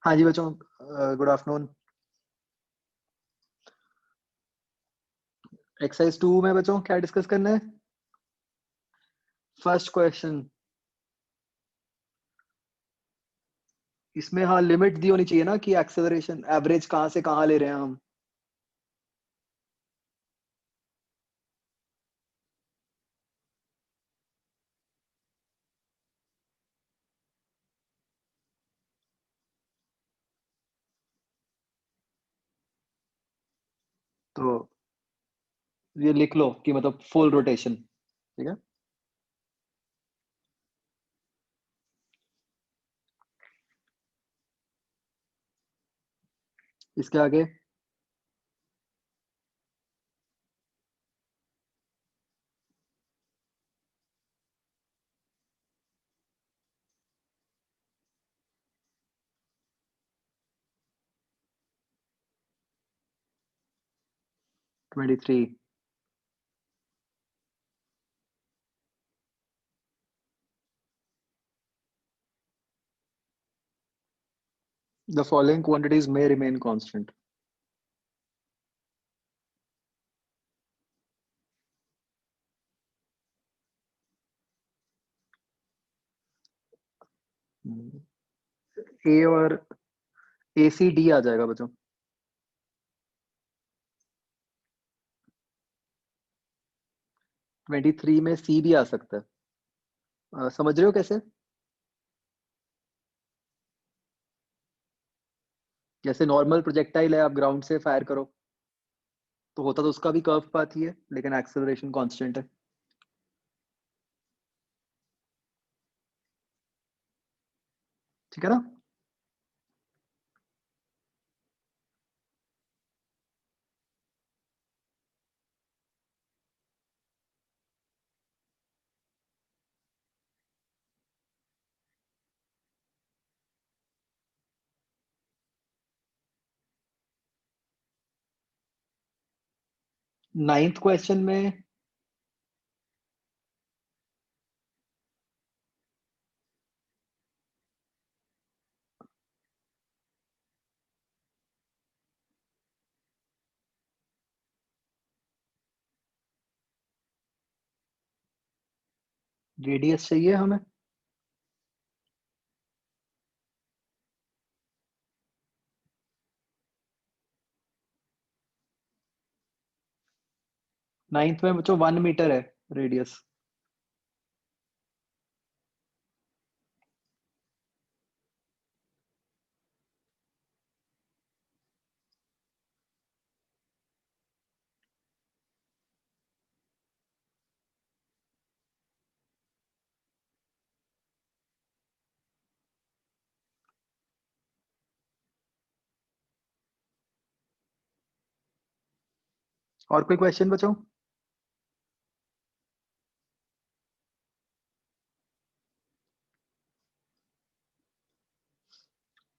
हाँ जी बच्चों, good afternoon. Exercise 2 में बच्चों क्या डिस्कस करना है? First question. इसमें हाँ लिमिट दी होनी चाहिए ना कि एक्सेलरेशन एवरेज कहाँ से कहाँ ले रहे हैं हम। तो ये लिख लो कि मतलब फुल रोटेशन, ठीक है। इसके आगे - 23। The following quantities may remain constant। ए और ए सी डी आ जाएगा बच्चों। 23 में सी भी आ सकता है। समझ रहे हो कैसे? जैसे नॉर्मल प्रोजेक्टाइल है, आप ग्राउंड से फायर करो तो होता तो उसका भी कर्व पाथ ही है, लेकिन एक्सेलरेशन कांस्टेंट है। ठीक है ना? नाइन्थ क्वेश्चन में रेडियस चाहिए हमें। नाइन्थ में बच्चों 1 मीटर है रेडियस। और कोई क्वेश्चन बच्चों?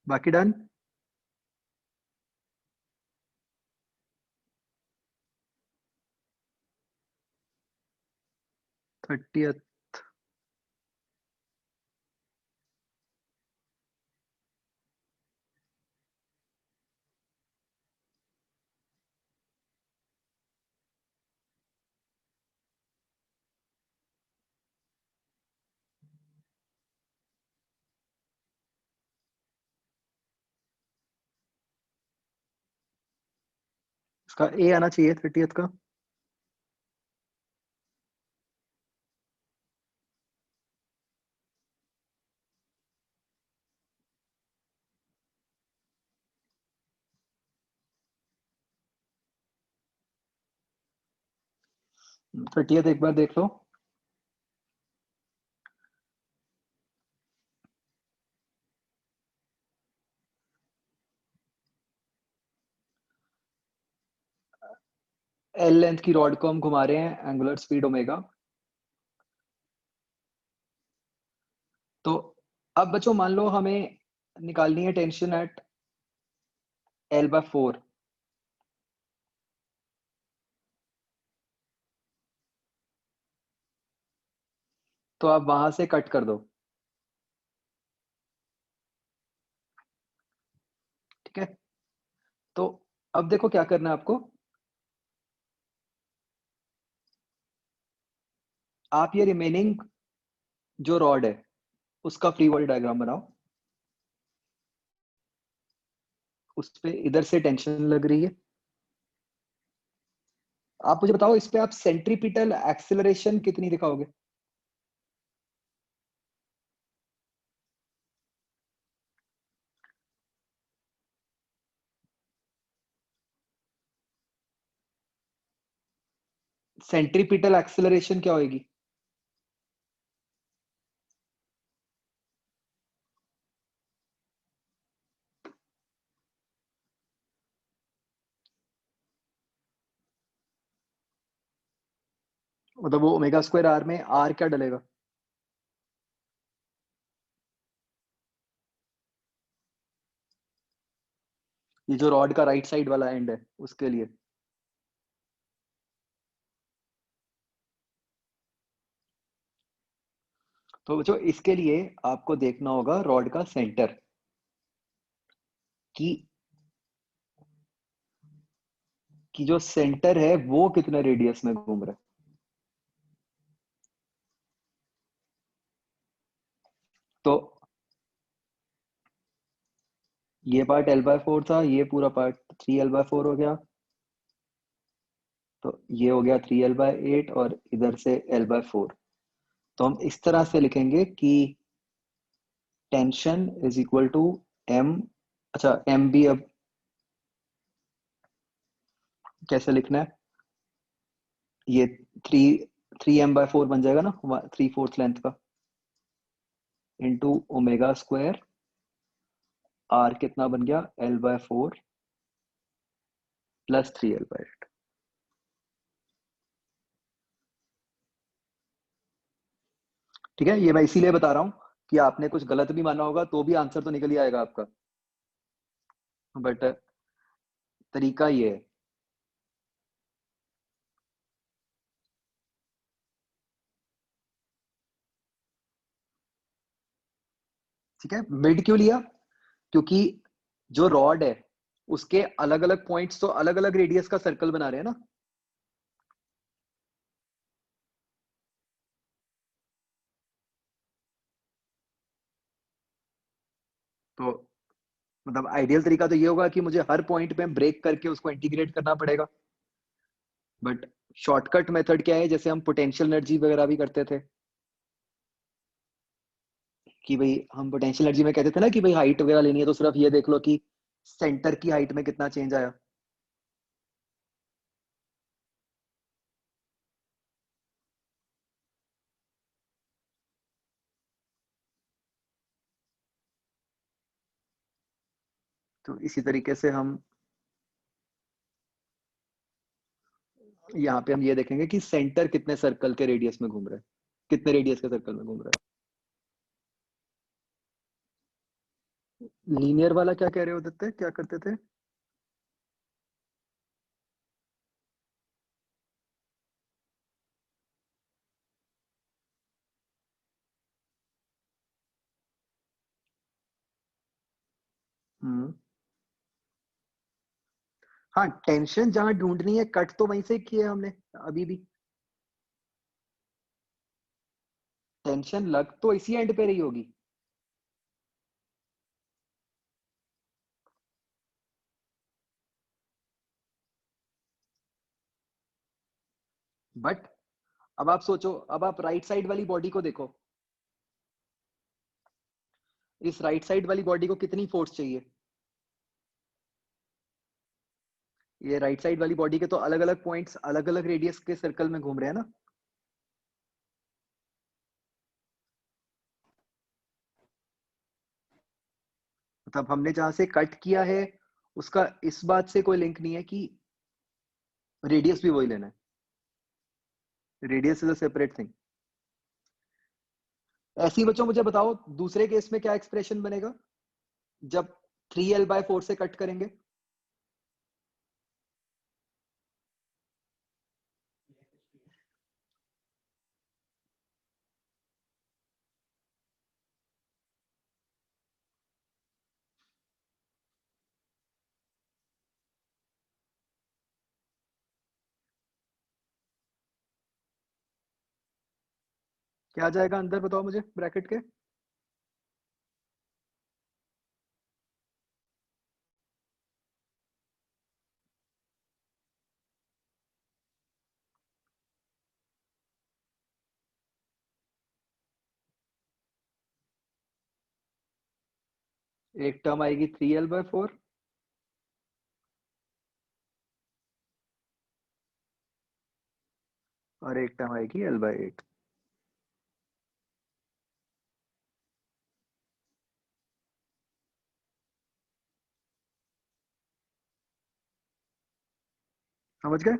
बाकी डन। 30th। इसका ए आना चाहिए 30th का। थर्टियथ एक बार देख लो। एल लेंथ की रॉड को हम घुमा रहे हैं, एंगुलर स्पीड ओमेगा। तो अब बच्चों मान लो हमें निकालनी है टेंशन एट L/4। तो आप वहां से कट कर दो। तो अब देखो क्या करना है आपको। आप ये रिमेनिंग जो रॉड है उसका फ्री बॉडी डायग्राम बनाओ। उस पे इधर से टेंशन लग रही है। आप मुझे बताओ इस पे आप सेंट्रीपिटल एक्सेलरेशन कितनी दिखाओगे? सेंट्रीपिटल एक्सेलरेशन क्या होगी? मतलब वो ओमेगा स्क्वायर आर में आर क्या डलेगा? ये जो रॉड का राइट साइड वाला एंड है उसके लिए। तो जो इसके लिए आपको देखना होगा रॉड का सेंटर की कि जो सेंटर है वो कितने रेडियस में घूम रहा है। तो ये पार्ट L/4 था, ये पूरा पार्ट 3L/4 हो गया। तो ये हो गया 3L/8 और इधर से L/4। तो हम इस तरह से लिखेंगे कि tension is equal to M. अच्छा एम भी अब कैसे लिखना है? ये थ्री 3M/4 बन जाएगा ना, 3/4 लेंथ का, इंटू ओमेगा स्क्वायर आर कितना बन गया L/4 प्लस 3L/8। ठीक है, ये मैं इसीलिए बता रहा हूँ कि आपने कुछ गलत भी माना होगा तो भी आंसर तो निकल ही आएगा आपका। बट तरीका ये है। ठीक है, मिड क्यों लिया? क्योंकि जो रॉड है उसके अलग अलग पॉइंट्स तो अलग अलग रेडियस का सर्कल बना रहे हैं ना। तो मतलब आइडियल तरीका तो ये होगा कि मुझे हर पॉइंट पे ब्रेक करके उसको इंटीग्रेट करना पड़ेगा। बट शॉर्टकट मेथड क्या है, जैसे हम पोटेंशियल एनर्जी वगैरह भी करते थे कि भाई हम पोटेंशियल एनर्जी में कहते थे ना कि भाई हाइट वगैरह लेनी है तो सिर्फ ये देख लो कि सेंटर की हाइट में कितना चेंज आया। तो इसी तरीके से हम यहाँ पे हम ये देखेंगे कि सेंटर कितने सर्कल के रेडियस में घूम रहा है, कितने रेडियस के सर्कल में घूम रहा है। लीनियर वाला क्या कह रहे होते थे, क्या करते थे? हम्म। हाँ, टेंशन जहां ढूंढनी है कट तो वहीं से किए हमने अभी भी। टेंशन लग तो इसी एंड पे रही होगी। बट अब आप सोचो, अब आप राइट साइड वाली बॉडी को देखो। इस राइट साइड वाली बॉडी को कितनी फोर्स चाहिए? ये राइट साइड वाली बॉडी के तो अलग अलग पॉइंट्स अलग अलग रेडियस के सर्कल में घूम रहे हैं ना। मतलब हमने जहां से कट किया है उसका इस बात से कोई लिंक नहीं है कि रेडियस भी वही लेना है। Radius is a separate thing. ऐसे ही बच्चों मुझे बताओ दूसरे केस में क्या एक्सप्रेशन बनेगा जब 3L/4 से कट करेंगे? क्या जाएगा अंदर, बताओ मुझे ब्रैकेट के। एक टर्म आएगी 3L/4 और एक टर्म आएगी L/8। समझ गए?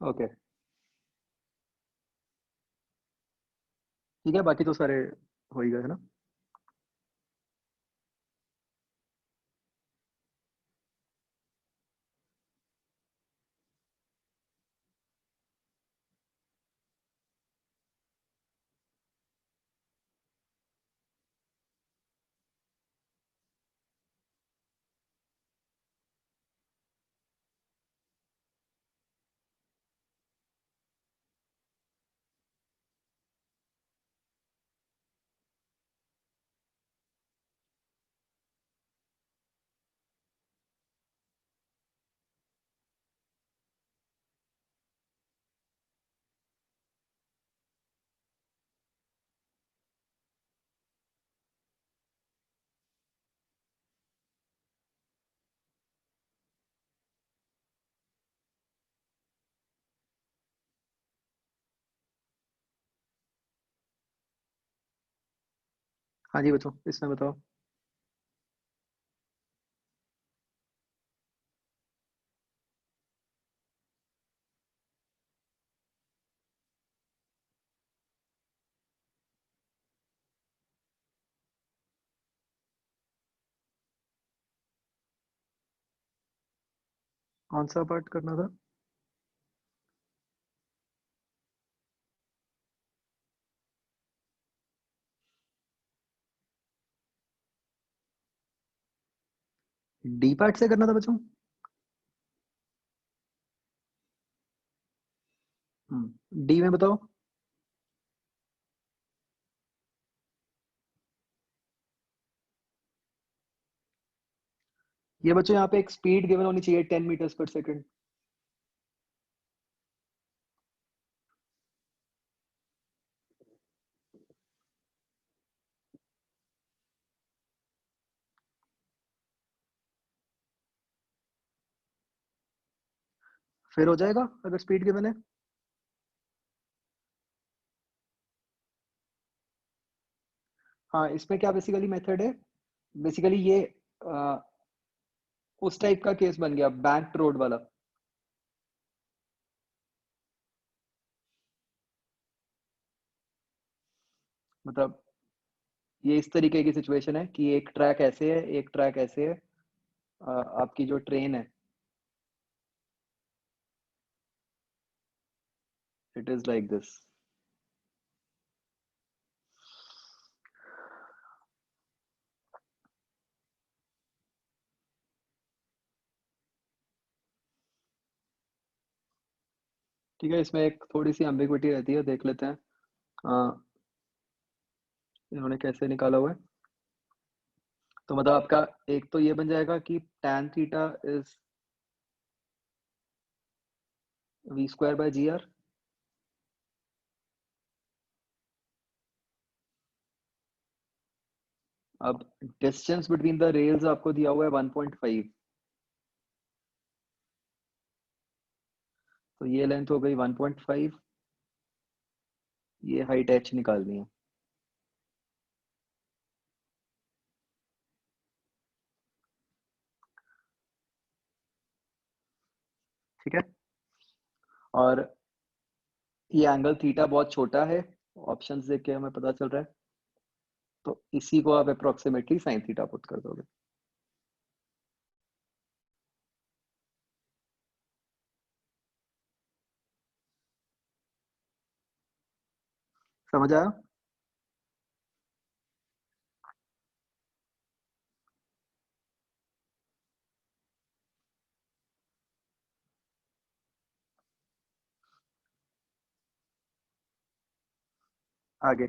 ओके, ठीक है, बाकी तो सारे हो ही गए है ना। हाँ जी बच्चों, इसमें बताओ। कौन सा पार्ट करना था? डी पार्ट से करना था बच्चों? डी में बताओ। ये बच्चों यहाँ पे एक स्पीड गिवन होनी चाहिए 10 मीटर्स पर सेकंड। फिर हो जाएगा अगर स्पीड गिवन है। हाँ, इसमें क्या बेसिकली मेथड है, बेसिकली ये आ, उस टाइप का केस बन गया, बैंक रोड वाला। मतलब ये इस तरीके की सिचुएशन है कि एक ट्रैक ऐसे है, एक ट्रैक ऐसे है। आपकी जो ट्रेन है, इट इज लाइक दिस। ठीक है, इसमें एक थोड़ी सी एम्बिग्विटी रहती है, देख लेते हैं। अ, इन्होंने कैसे निकाला हुआ है। तो मतलब आपका एक तो ये बन जाएगा कि tan थीटा इज V²/GR। अब डिस्टेंस बिटवीन द रेल्स आपको दिया हुआ है 1.5, तो ये लेंथ हो गई 1.5, ये हाइट h निकालनी है। ठीक है, और ये एंगल थीटा बहुत छोटा है, ऑप्शंस देख के हमें पता चल रहा है, तो इसी को आप अप्रोक्सीमेटली साइन थीटा पुट कर दोगे। समझ आया? आगे।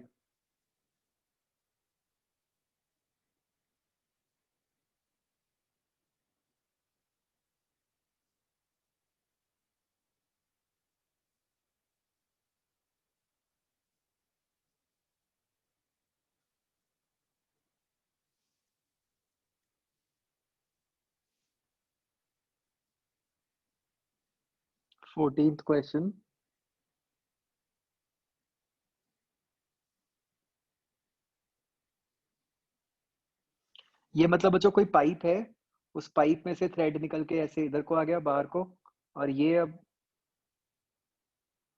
Fourteenth question. ये मतलब बच्चों कोई पाइप है, उस पाइप में से थ्रेड निकल के ऐसे इधर को आ गया बाहर को, और ये अब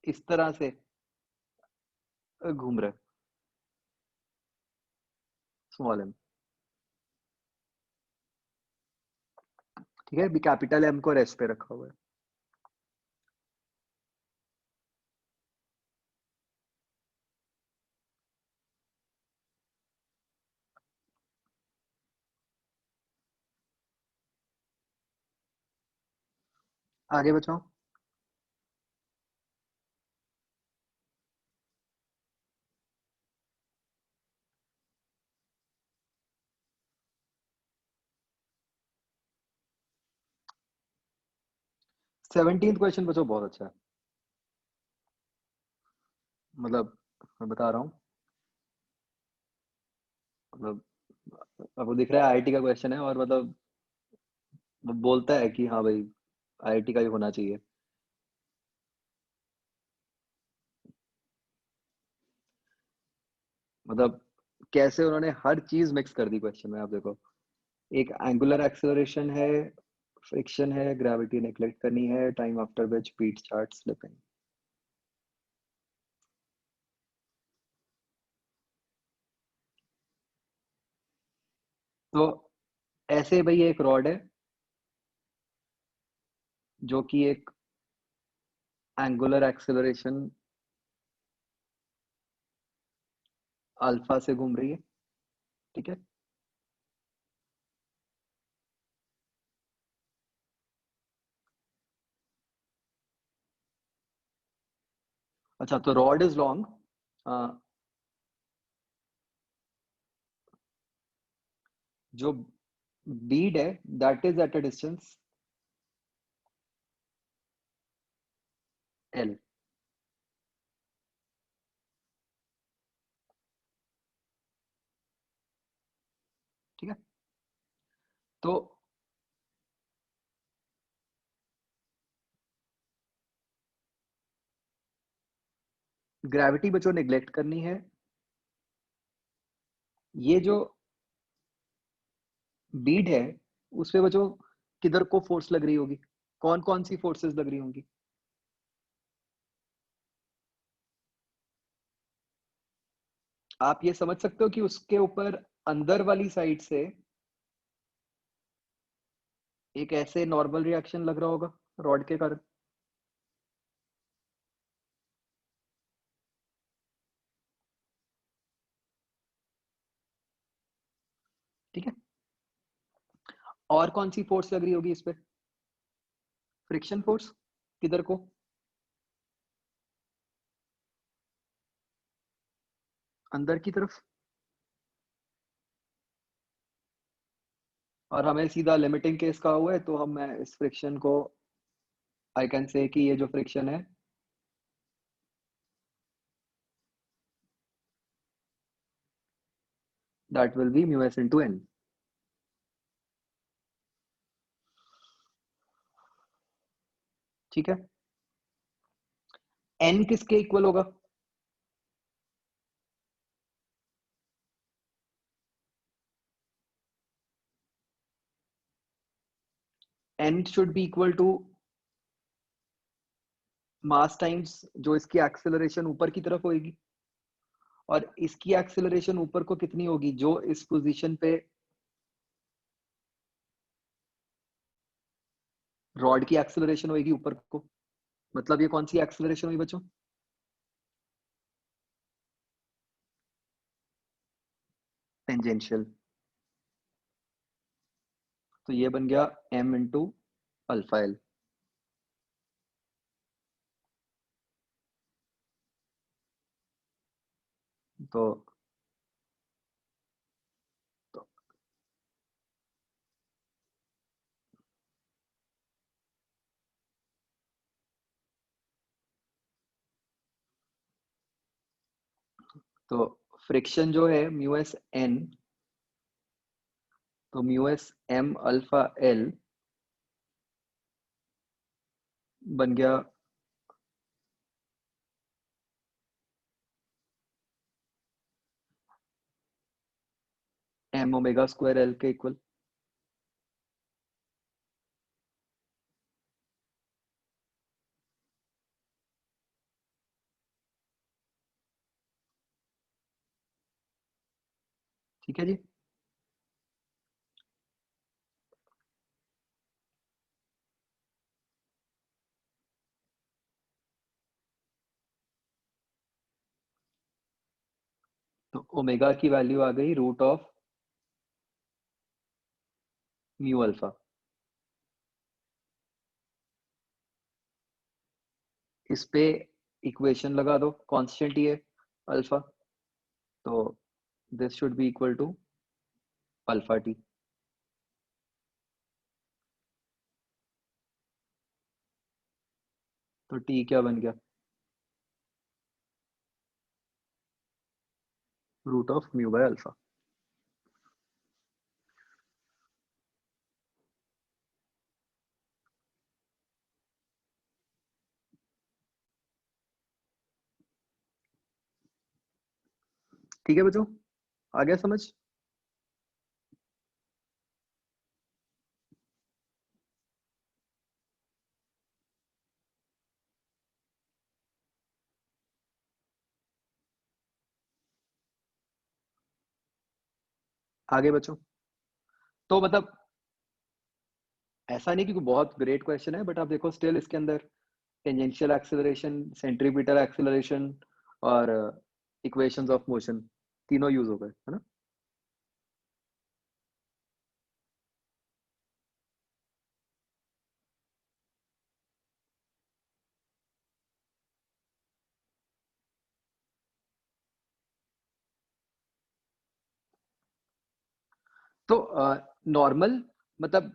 इस तरह से घूम रहा है, स्मॉल एम। ठीक है, अभी कैपिटल एम को रेस्ट पे रखा हुआ है। आगे बचाओ। 17th क्वेश्चन बच्चों बहुत अच्छा है, मतलब मैं बता रहा हूँ, मतलब अब वो दिख रहा है आईआईटी का क्वेश्चन है, और मतलब वो बोलता है कि हाँ भाई आईआईटी का ही होना चाहिए। मतलब कैसे उन्होंने हर चीज मिक्स कर दी क्वेश्चन में, आप देखो। एक एंगुलर एक्सेलरेशन है, फ्रिक्शन है, ग्रेविटी नेग्लेक्ट करनी है, time after which bead start slipping. तो ऐसे भाई एक रॉड है जो कि एक एंगुलर एक्सेलरेशन अल्फा से घूम रही है। ठीक है। अच्छा, तो रॉड इज लॉन्ग, जो बीड है that is at a distance L. ठीक है। तो ग्रेविटी बच्चों नेग्लेक्ट करनी है। ये जो बीड है उस पे बच्चों किधर को फोर्स लग रही होगी, कौन कौन सी फोर्सेस लग रही होंगी? आप ये समझ सकते हो कि उसके ऊपर अंदर वाली साइड से एक ऐसे नॉर्मल रिएक्शन लग रहा होगा रॉड के कारण। ठीक है। और कौन सी फोर्स लग रही होगी इस पे? Friction force. किधर को? अंदर की तरफ। और हमें सीधा लिमिटिंग केस कहा हुआ है, तो हम मैं इस फ्रिक्शन को आई कैन से कि ये जो फ्रिक्शन है that will be mu S into N. ठीक है। एन किसके इक्वल होगा? N should be equal to mass times जो इसकी एक्सेलरेशन ऊपर की तरफ होगी। और इसकी एक्सेलरेशन ऊपर को कितनी होगी, जो इस पोजीशन पे रॉड की एक्सेलरेशन होगी ऊपर को, मतलब ये कौन सी एक्सेलरेशन हुई बच्चों? टेंजेंशियल। तो ये बन गया m इंटू अल्फा एल। तो तो, तो फ्रिक्शन जो है म्यू एस एन, तो mu S M alpha L बन गया एम ओमेगा स्क्वायर एल के इक्वल। ठीक है जी। तो ओमेगा की वैल्यू आ गई रूट ऑफ म्यू अल्फा। इस पे इक्वेशन लगा दो, कांस्टेंट ही है अल्फा, तो this should be equal to alpha T. तो टी क्या बन गया, root of mu by alpha. ठीक है बच्चों, आ गया समझ? आगे बच्चों, तो मतलब ऐसा नहीं कि कोई बहुत ग्रेट क्वेश्चन है, बट आप देखो स्टिल इसके अंदर टेंजेंशियल एक्सेलरेशन, सेंट्रीपिटल एक्सेलरेशन और इक्वेशंस ऑफ मोशन तीनों यूज हो गए, है ना? तो नॉर्मल मतलब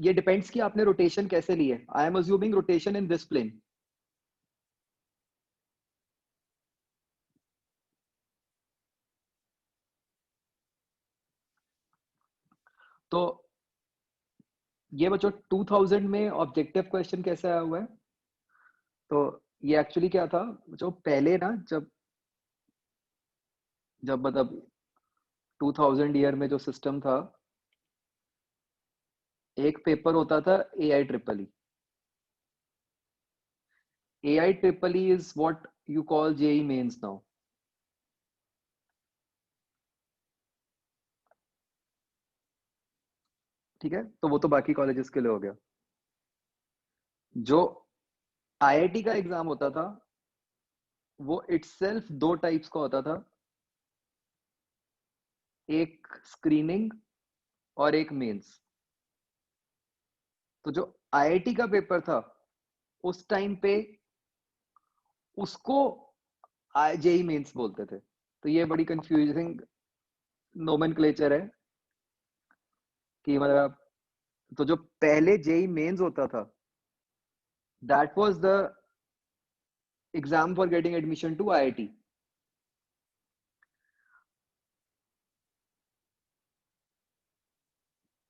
ये डिपेंड्स कि आपने रोटेशन कैसे ली है। I am assuming rotation in this plane. तो ये बच्चों 2000 में ऑब्जेक्टिव क्वेश्चन कैसे आया हुआ है? तो ये एक्चुअली क्या था, जो पहले ना, जब जब मतलब 2000 ईयर में जो सिस्टम था, एक पेपर होता था A I triple E. A I triple E is what you call JEE Mains now. ठीक है, तो वो तो बाकी कॉलेजेस के लिए हो गया। जो आईआईटी का एग्जाम होता था, वो इटसेल्फ दो टाइप्स का होता था, एक स्क्रीनिंग और एक मेंस। तो जो आईआईटी का पेपर था उस टाइम पे उसको जेई मेंस बोलते थे। तो ये बड़ी कंफ्यूजिंग नोमेनक्लेचर है कि मतलब, तो जो पहले जेई मेंस होता था, that was the exam for getting admission to IIT.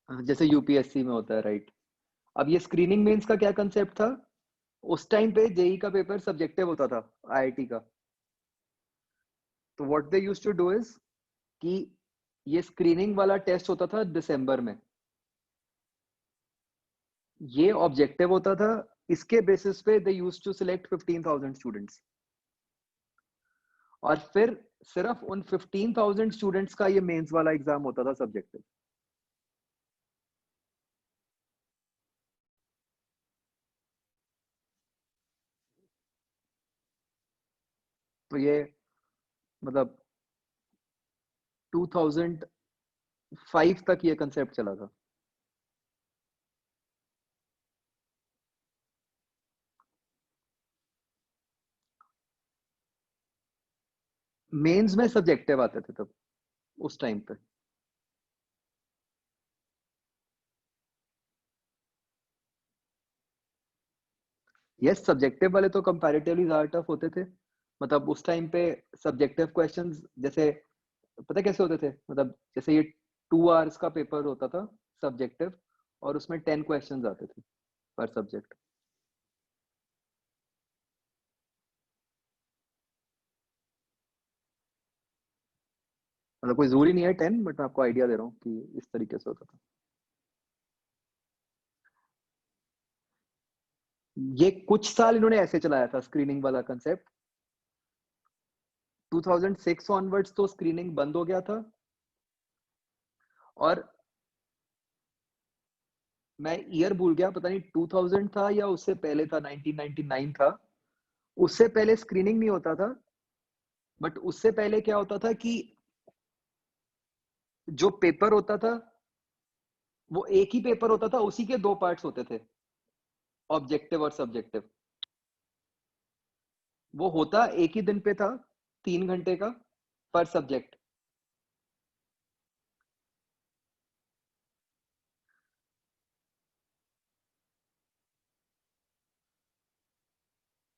जैसे यूपीएससी में होता है, राइट? अब ये स्क्रीनिंग मेंस का क्या कंसेप्ट था, उस टाइम पे जेई का पेपर सब्जेक्टिव होता था आईआईटी का। तो what they used to do is कि ये स्क्रीनिंग वाला टेस्ट होता था दिसंबर में, ये ऑब्जेक्टिव होता था। इसके बेसिस पे they used to select 15,000 students. और फिर सिर्फ उन 15,000 स्टूडेंट्स का ये मेंस वाला एग्जाम होता था सब्जेक्टिव। तो ये मतलब 2005 तक ये कंसेप्ट चला था। मेंस में सब्जेक्टिव आते थे तब उस टाइम पे। यस, सब्जेक्टिव वाले तो कंपैरेटिवली ज्यादा टफ होते थे। मतलब उस टाइम पे सब्जेक्टिव क्वेश्चंस जैसे पता कैसे होते थे, मतलब जैसे ये 2 आवर्स का पेपर होता था सब्जेक्टिव, और उसमें 10 क्वेश्चंस आते थे पर सब्जेक्ट। मतलब कोई जरूरी नहीं है 10, बट मैं आपको आइडिया दे रहा हूँ कि इस तरीके से होता था। ये कुछ साल इन्होंने ऐसे चलाया था स्क्रीनिंग वाला कंसेप्ट। 2006 ऑनवर्ड्स तो स्क्रीनिंग बंद हो गया था। और मैं ईयर भूल गया, पता नहीं 2000 था या उससे पहले था, 1999 था। उससे पहले स्क्रीनिंग नहीं होता था। बट उससे पहले क्या होता था कि जो पेपर होता था वो एक ही पेपर होता था, उसी के दो पार्ट्स होते थे, ऑब्जेक्टिव और सब्जेक्टिव। वो होता एक ही दिन पे था, 3 घंटे का पर सब्जेक्ट।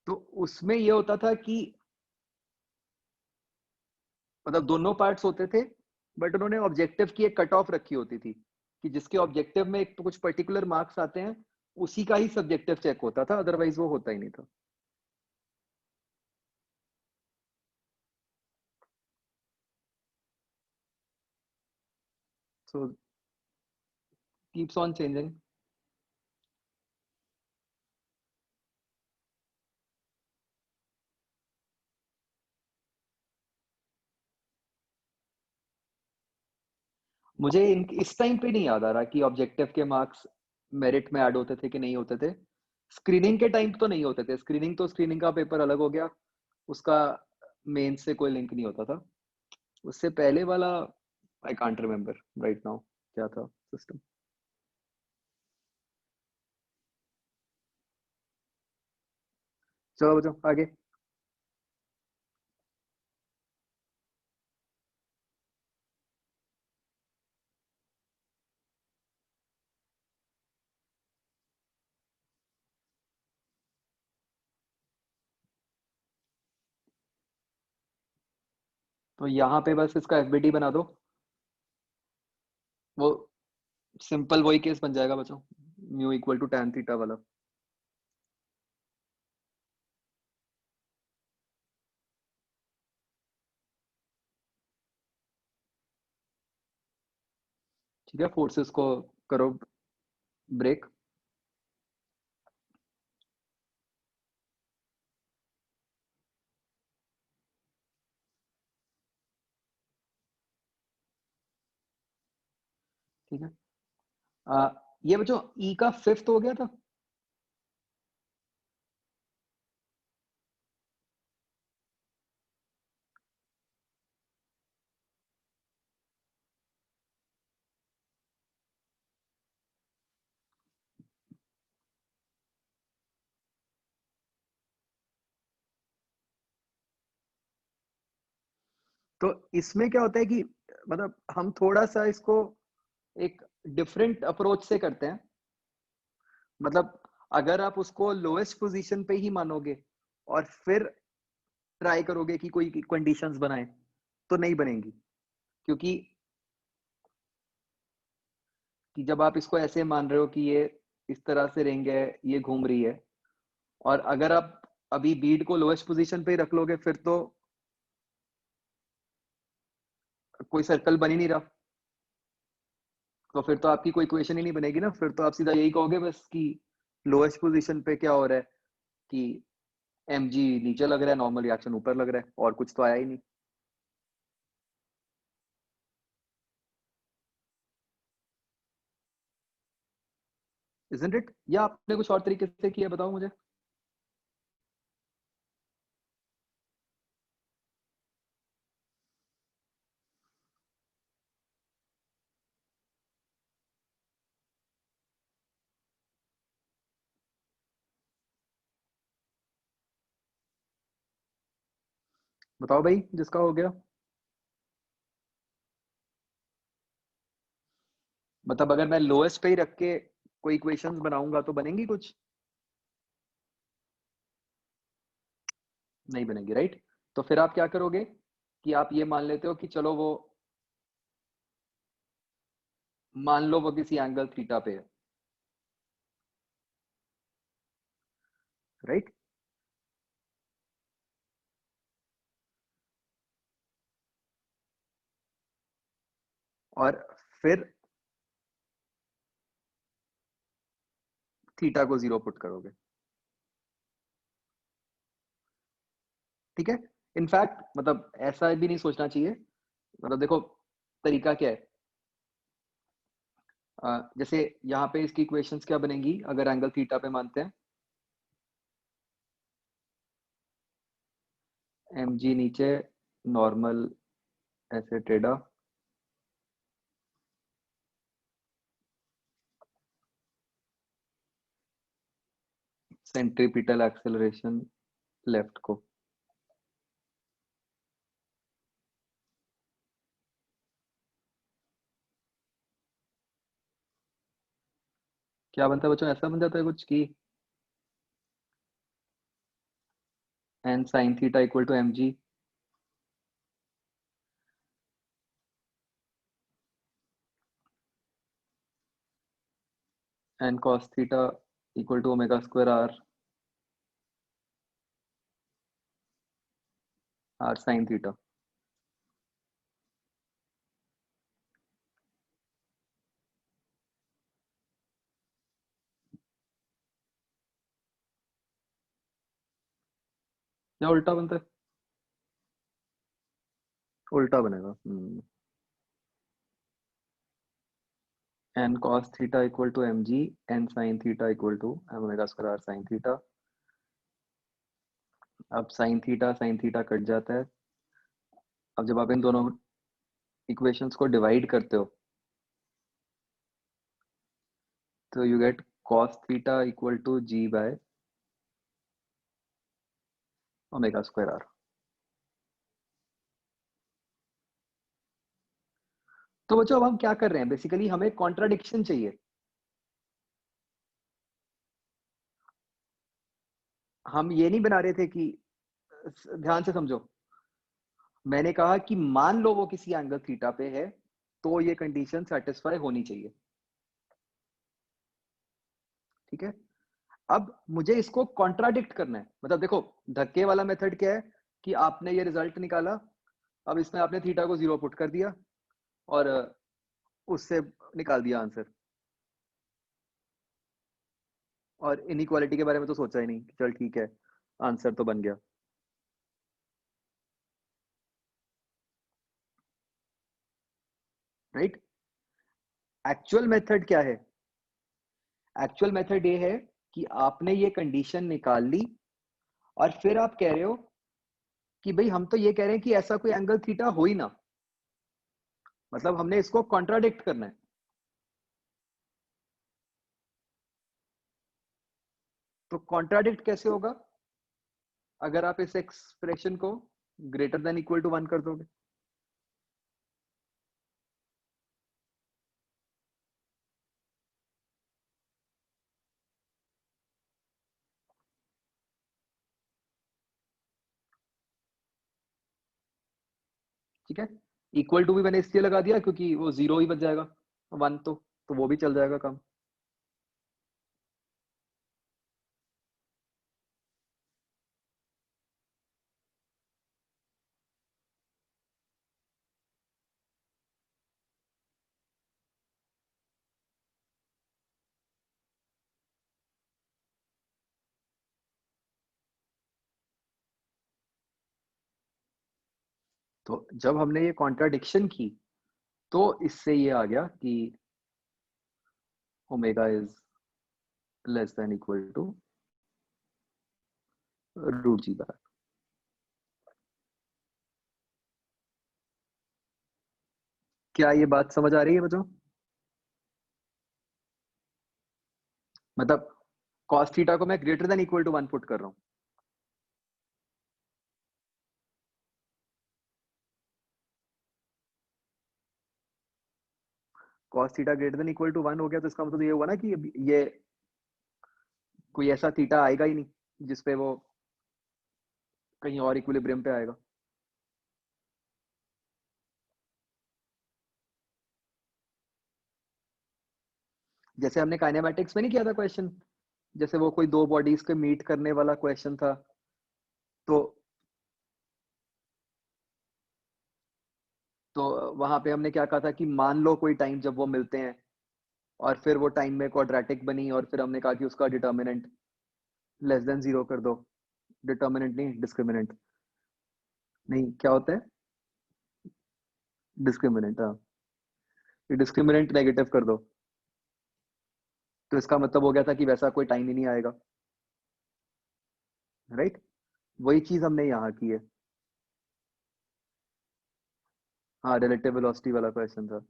तो उसमें ये होता था कि मतलब दोनों पार्ट्स होते थे, बट उन्होंने ऑब्जेक्टिव की एक कट ऑफ रखी होती थी कि जिसके ऑब्जेक्टिव में एक तो कुछ पर्टिकुलर मार्क्स आते हैं, उसी का ही सब्जेक्टिव चेक होता था, अदरवाइज वो होता ही नहीं था। सो कीप्स ऑन चेंजिंग। मुझे इस टाइम पे नहीं याद आ रहा कि ऑब्जेक्टिव के मार्क्स मेरिट में ऐड होते थे कि नहीं होते थे। स्क्रीनिंग के टाइम तो नहीं होते थे, स्क्रीनिंग तो स्क्रीनिंग का पेपर अलग हो गया, उसका मेन से कोई लिंक नहीं होता था। उससे पहले वाला I can't remember right now क्या था सिस्टम। चलो बच्चों आगे। तो यहाँ पे बस इसका एफबीटी बना दो, वो सिंपल वही केस बन जाएगा बच्चों, mu equal to tan theta वाला। ठीक है, फोर्सेस को करो ब्रेक। ठीक है। ये बच्चों ई का फिफ्थ हो गया था। तो इसमें क्या होता है कि मतलब हम थोड़ा सा इसको एक डिफरेंट अप्रोच से करते हैं। मतलब अगर आप उसको लोएस्ट पोजीशन पे ही मानोगे और फिर ट्राई करोगे कि कोई कंडीशंस बनाए, तो नहीं बनेंगी। क्योंकि कि जब आप इसको ऐसे मान रहे हो कि ये इस तरह से रिंग है, ये घूम रही है, और अगर आप अभी बीड को लोएस्ट पोजीशन पे ही रख लोगे, फिर तो कोई सर्कल बन ही नहीं रहा। तो फिर तो आपकी कोई इक्वेशन ही नहीं बनेगी ना, फिर तो आप सीधा यही कहोगे बस कि लोएस्ट पोजीशन पे क्या हो रहा है कि एम जी नीचे लग रहा है, नॉर्मल रिएक्शन ऊपर लग रहा है, और कुछ तो आया ही नहीं। Isn't it? या आपने कुछ और तरीके से किया, बताओ मुझे। बताओ भाई, जिसका हो गया। मतलब अगर मैं लोएस्ट पे ही रख के कोई इक्वेशंस बनाऊंगा तो बनेंगी कुछ? नहीं बनेगी, राइट? तो फिर आप क्या करोगे कि आप ये मान लेते हो कि चलो वो, मान लो वो किसी एंगल थीटा पे है, राइट? और फिर थीटा को जीरो पुट करोगे, ठीक है? इनफैक्ट मतलब ऐसा भी नहीं सोचना चाहिए। मतलब देखो, तरीका क्या है। जैसे यहाँ पे इसकी इक्वेशंस क्या बनेंगी अगर एंगल थीटा पे मानते हैं? एम जी नीचे, नॉर्मल ऐसे टेढ़ा, सेंट्रीपिटल एक्सेलरेशन लेफ्ट को। क्या बनता है बच्चों, ऐसा बन जाता है कुछ कि N sine theta equal to M G, N cos theta equal to omega square R, R sine theta. या उल्टा बनता है? उल्टा बनेगा। N cos theta equal to M G, N sine theta equal to omega square R sine theta. अब sine theta cut जाता है। अब जब आप इन दोनों इक्वेशंस को डिवाइड करते हो तो you get cos theta equal to G by omega square R. तो बच्चों अब हम क्या कर रहे हैं, बेसिकली हमें कॉन्ट्राडिक्शन चाहिए। हम ये नहीं बना रहे थे कि, ध्यान से समझो, मैंने कहा कि मान लो वो किसी एंगल थीटा पे है तो ये कंडीशन सेटिस्फाई होनी चाहिए, ठीक है? अब मुझे इसको कॉन्ट्राडिक्ट करना है। मतलब देखो, धक्के वाला मेथड क्या है कि आपने ये रिजल्ट निकाला, अब इसमें आपने थीटा को जीरो पुट कर दिया और उससे निकाल दिया आंसर, और इनइक्वालिटी के बारे में तो सोचा ही नहीं कि चल ठीक है, आंसर तो बन गया, राइट? एक्चुअल मेथड क्या है? एक्चुअल मेथड ये है कि आपने ये कंडीशन निकाल ली और फिर आप कह रहे हो कि भाई हम तो ये कह रहे हैं कि ऐसा कोई एंगल थीटा हो ही ना। मतलब हमने इसको कॉन्ट्राडिक्ट करना है। तो कॉन्ट्राडिक्ट कैसे होगा? अगर आप इस एक्सप्रेशन को greater than equal to one कर दोगे। ठीक है, इक्वल टू भी मैंने इसलिए लगा दिया क्योंकि वो जीरो ही बच जाएगा, वन तो वो भी चल जाएगा काम। तो जब हमने ये कॉन्ट्राडिक्शन की तो इससे ये आ गया कि omega is less than equal to root g bar. क्या ये बात समझ आ रही है बच्चों? मतलब cos थीटा को मैं greater than equal to 1 put कर रहा हूं। cos theta greater than equal to 1 हो गया तो इसका मतलब ये हुआ ना कि ये कोई ऐसा थीटा आएगा ही नहीं जिसपे वो कहीं और इक्विलिब्रियम पे आएगा। जैसे हमने काइनेमैटिक्स में नहीं किया था क्वेश्चन, जैसे वो कोई दो बॉडीज के मीट करने वाला क्वेश्चन था। तो तो वहां पे हमने क्या कहा था कि मान लो कोई टाइम जब वो मिलते हैं और फिर वो टाइम में क्वाड्रेटिक बनी और फिर हमने कहा कि उसका डिटर्मिनेंट लेस देन 0 कर दो। डिटर्मिनेंट नहीं, डिस्क्रिमिनेंट। नहीं, क्या होता है? डिस्क्रिमिनेंट, हाँ। डिस्क्रिमिनेंट नेगेटिव कर दो तो इसका मतलब हो गया था कि वैसा कोई टाइम ही नहीं आएगा। राइट, वही चीज हमने यहाँ की है। हाँ, रिलेटिव वेलोसिटी वाला क्वेश्चन था।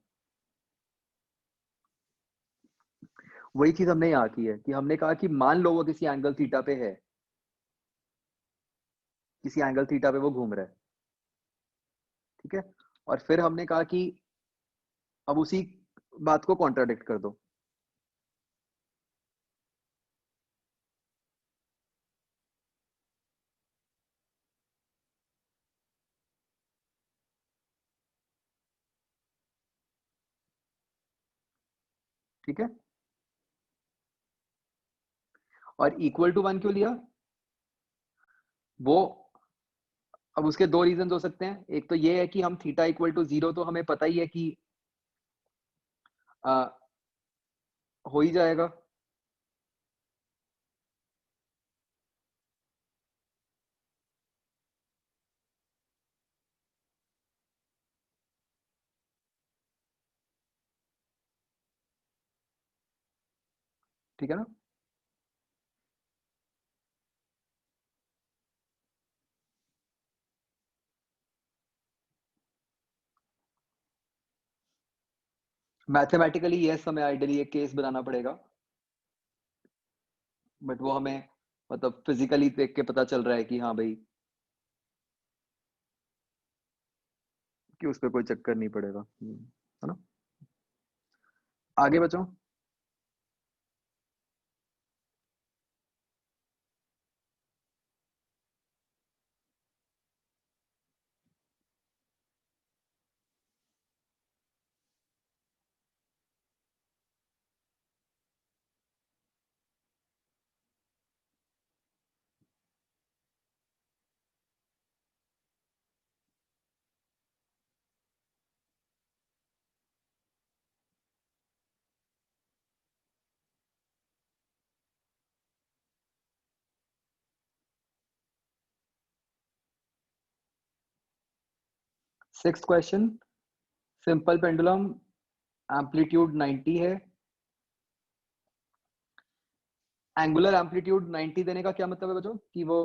वही चीज हमने यहाँ की है कि हमने कहा कि मान लो वो किसी एंगल थीटा पे है, किसी एंगल थीटा पे वो घूम रहा है। ठीक है, और फिर हमने कहा कि अब उसी बात को कॉन्ट्राडिक्ट कर दो। ठीक है, और इक्वल टू 1 क्यों लिया? वो अब उसके दो रीजन हो सकते हैं। एक तो ये है कि हम थीटा इक्वल टू 0 तो हमें पता ही है कि आ, हो ही जाएगा। ठीक है ना? मैथमेटिकली यस, हमें आइडियली एक केस बनाना पड़ेगा, बट वो हमें मतलब फिजिकली देख के पता चल रहा है कि हाँ भाई, कि उस पर कोई चक्कर नहीं पड़ेगा। है ना? आगे बचो। 6th question, simple pendulum, amplitude 90 है। एंगुलर एम्पलीट्यूड 90 देने का क्या मतलब है बच्चों? कि वो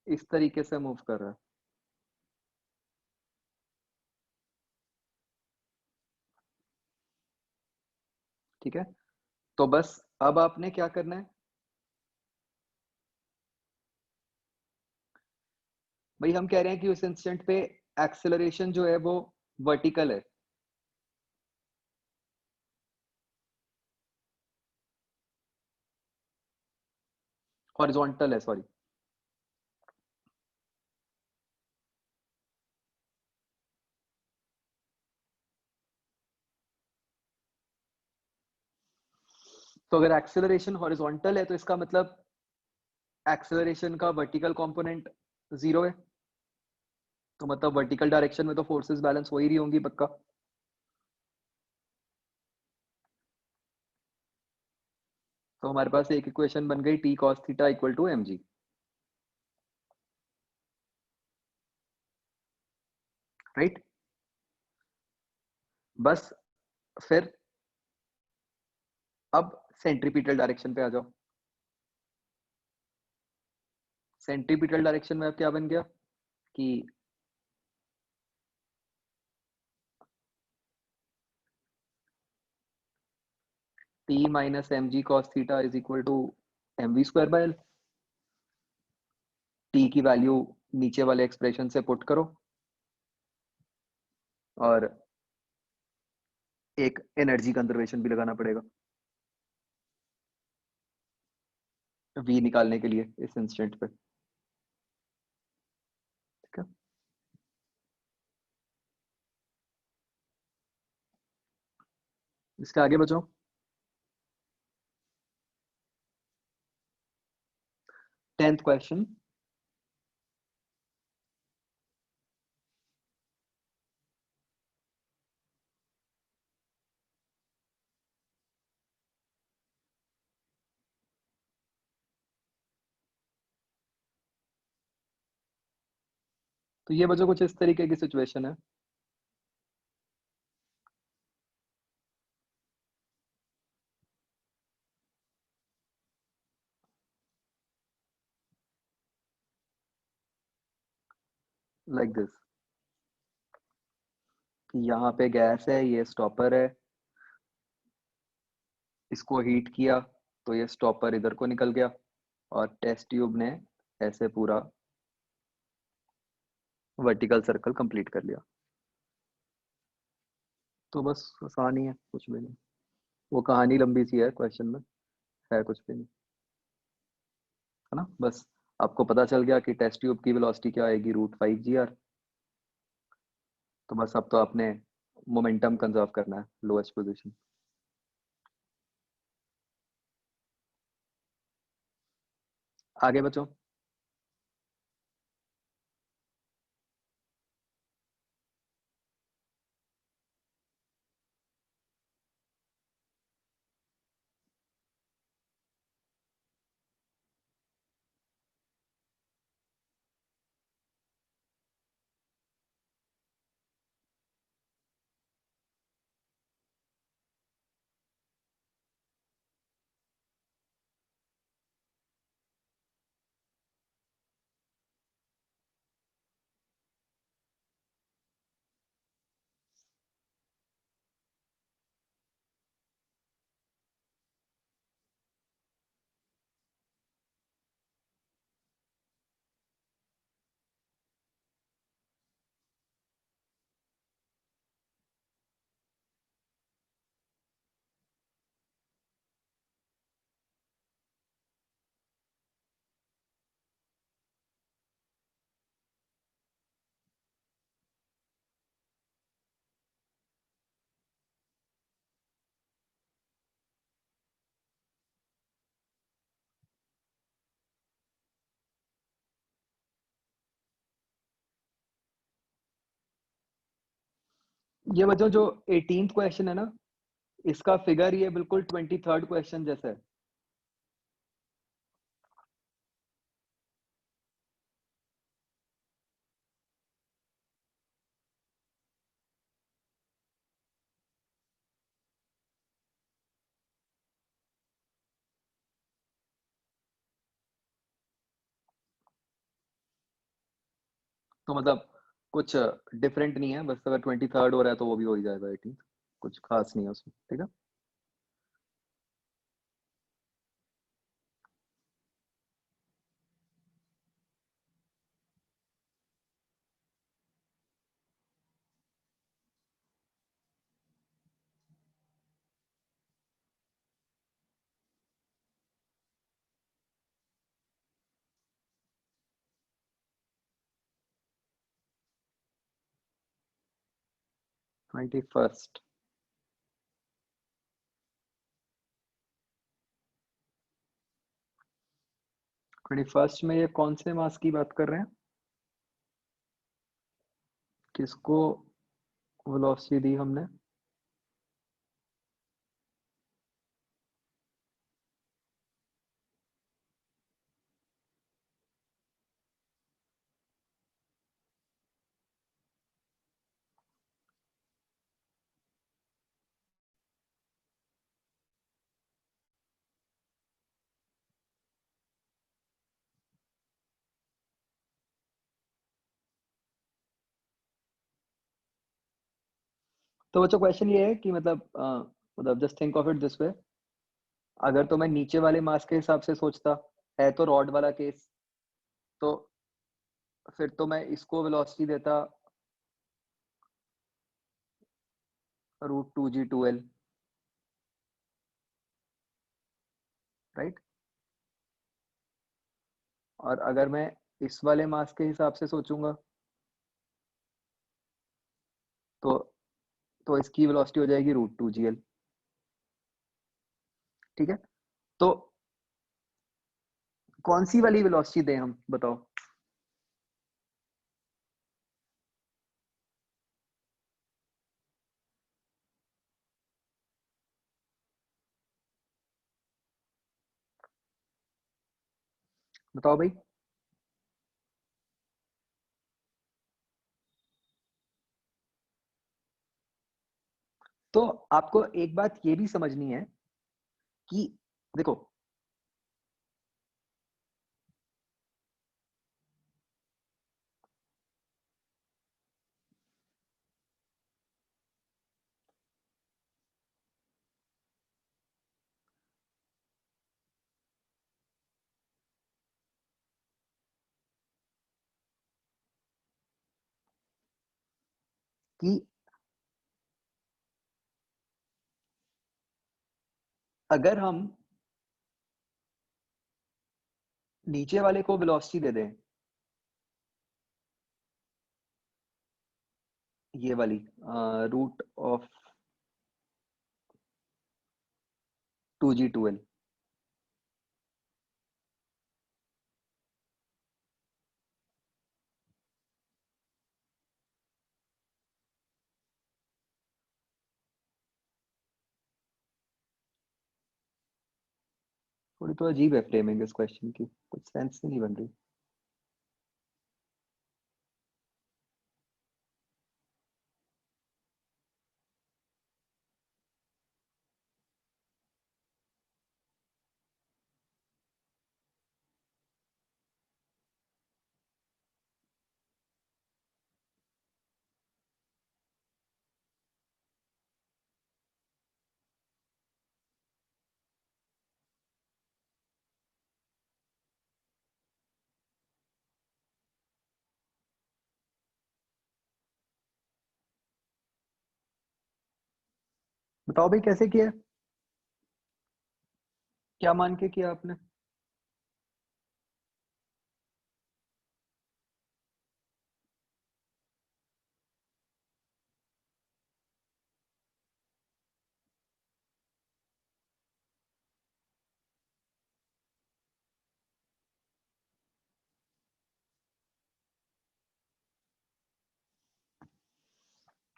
इस तरीके से मूव कर रहा है। ठीक है, तो बस अब आपने क्या करना है भाई? हम कह रहे हैं कि उस इंस्टेंट पे एक्सेलरेशन जो है वो वर्टिकल है, हॉरिजॉन्टल है, सॉरी। तो अगर एक्सेलरेशन हॉरिजॉन्टल है तो इसका मतलब एक्सेलरेशन का वर्टिकल कंपोनेंट 0 है। तो मतलब वर्टिकल डायरेक्शन में तो फोर्सेस बैलेंस हो ही रही होंगी पक्का। तो हमारे पास एक इक्वेशन बन गई T cos theta equal to M G, right. बस फिर अब सेंट्रीपिटल डायरेक्शन पे आ जाओ। सेंट्रीपिटल डायरेक्शन में अब क्या बन गया कि T minus M G cos theta is equal to M V square by L. T की वैल्यू नीचे वाले एक्सप्रेशन से पुट करो और एक एनर्जी कंजर्वेशन भी लगाना पड़ेगा वी निकालने के लिए इस इंस्टेंट पे, ठीक है। इसके आगे बचो। 10th question. तो ये बच्चों कुछ इस तरीके की सिचुएशन है। लाइक दिस, कि यहाँ पे गैस है, ये स्टॉपर है, इसको हीट किया तो ये स्टॉपर इधर को निकल गया और टेस्ट ट्यूब ने ऐसे पूरा वर्टिकल सर्कल कंप्लीट कर लिया। तो बस आसान ही है, कुछ भी नहीं। वो कहानी लंबी सी है, क्वेश्चन में है कुछ भी नहीं, है ना। बस आपको पता चल गया कि टेस्ट ट्यूब की वेलोसिटी क्या आएगी, √5 g r। तो बस अब तो आपने मोमेंटम कंजर्व करना है, लोएस्ट पोजीशन। आगे बचो। ये बच्चों जो 18th क्वेश्चन है ना, इसका फिगर ये बिल्कुल 23rd क्वेश्चन जैसा है। तो मतलब कुछ डिफरेंट नहीं है, बस अगर 23rd हो रहा है तो वो भी हो ही जाएगा 18th। कुछ खास नहीं है उसमें, ठीक है। 21st। 21st में ये कौन से मास की बात कर रहे हैं, किसको वेलोसिटी दी हमने। तो बच्चों क्वेश्चन ये है कि मतलब just think of it this way, अगर तो मैं नीचे वाले मास के हिसाब से सोचता, है तो रॉड वाला केस, तो फिर तो मैं इसको वेलोसिटी देता √2g2l, राइट। और अगर मैं इस वाले मास के हिसाब से सोचूंगा, तो इसकी वेलोसिटी हो जाएगी √2gl। ठीक है, तो कौन सी वाली वेलोसिटी दें हम, बताओ। बताओ भाई। तो आपको एक बात ये भी समझनी है कि देखो, कि अगर हम नीचे वाले को वेलोसिटी दे दें, ये वाली √2g2l, थोड़ी तो अजीब है फ्रेमिंग इस क्वेश्चन की, कुछ सेंस ही नहीं बन रही। बताओ भाई कैसे किया, क्या मान के किया आपने।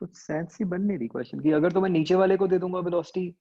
कुछ सेंस ही बन नहीं रही क्वेश्चन की, अगर तो मैं नीचे वाले को दे दूंगा वेलोसिटी।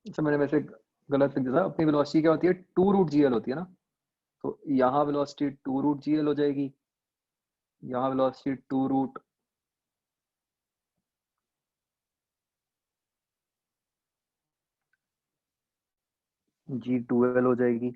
अच्छा, मैंने वैसे गलत लिख दिया था, अपनी वेलोसिटी क्या होती है, 2√gl होती है ना। तो यहाँ वेलोसिटी 2√gl हो जाएगी, यहाँ वेलोसिटी 2√g2l हो जाएगी।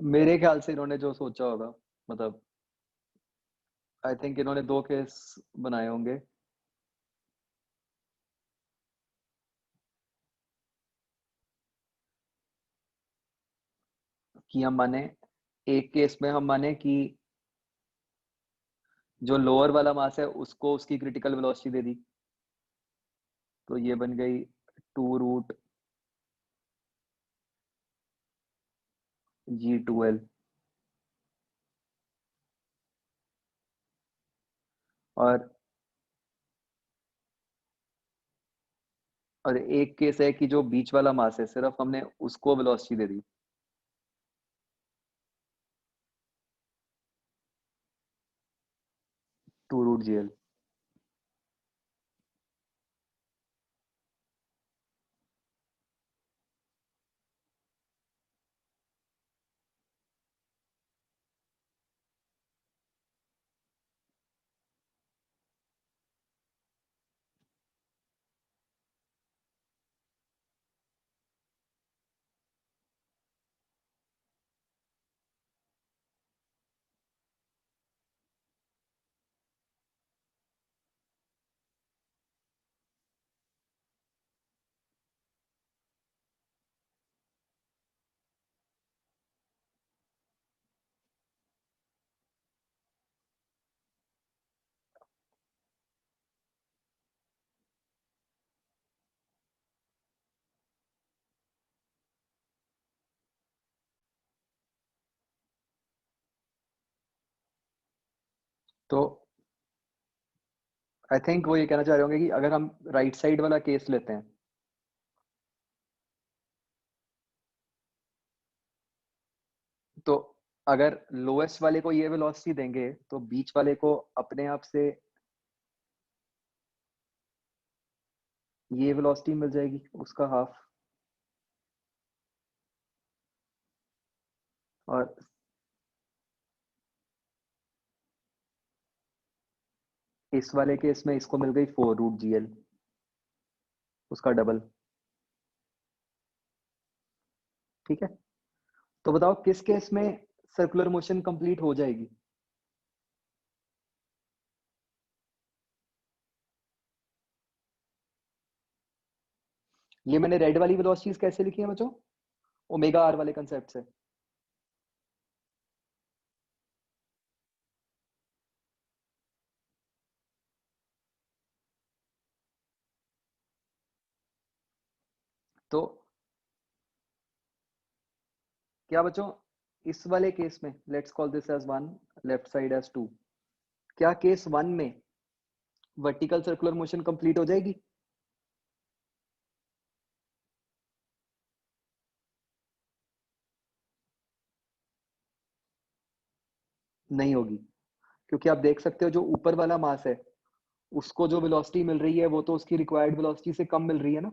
मेरे ख्याल से इन्होंने जो सोचा होगा, मतलब आई थिंक इन्होंने दो केस बनाए होंगे कि हम माने, एक केस में हम माने कि जो लोअर वाला मास है उसको उसकी क्रिटिकल वेलोसिटी दे दी, तो ये बन गई 2√G2L। और एक केस है कि जो बीच वाला मास है सिर्फ हमने उसको वेलोसिटी दे दी, 2√GL। तो आई थिंक वो ये कहना चाह रहे होंगे कि अगर हम राइट साइड वाला केस लेते हैं, तो अगर लोएस्ट वाले को ये वेलोसिटी देंगे तो बीच वाले को अपने आप से ये वेलोसिटी मिल जाएगी, उसका हाफ। और इस वाले केस में इसको मिल गई 4√GL, उसका डबल। ठीक है, तो बताओ किस केस में सर्कुलर मोशन कंप्लीट हो जाएगी। ये मैंने रेड वाली वेलोसिटीज कैसे लिखी है बच्चों, ओमेगा आर वाले कंसेप्ट से। तो क्या बच्चों, इस वाले केस में let's call this as one, left side as two, क्या केस वन में वर्टिकल सर्कुलर मोशन कंप्लीट हो जाएगी। नहीं होगी, क्योंकि आप देख सकते हो जो ऊपर वाला मास है उसको जो वेलोसिटी मिल रही है वो तो उसकी रिक्वायर्ड वेलोसिटी से कम मिल रही है ना,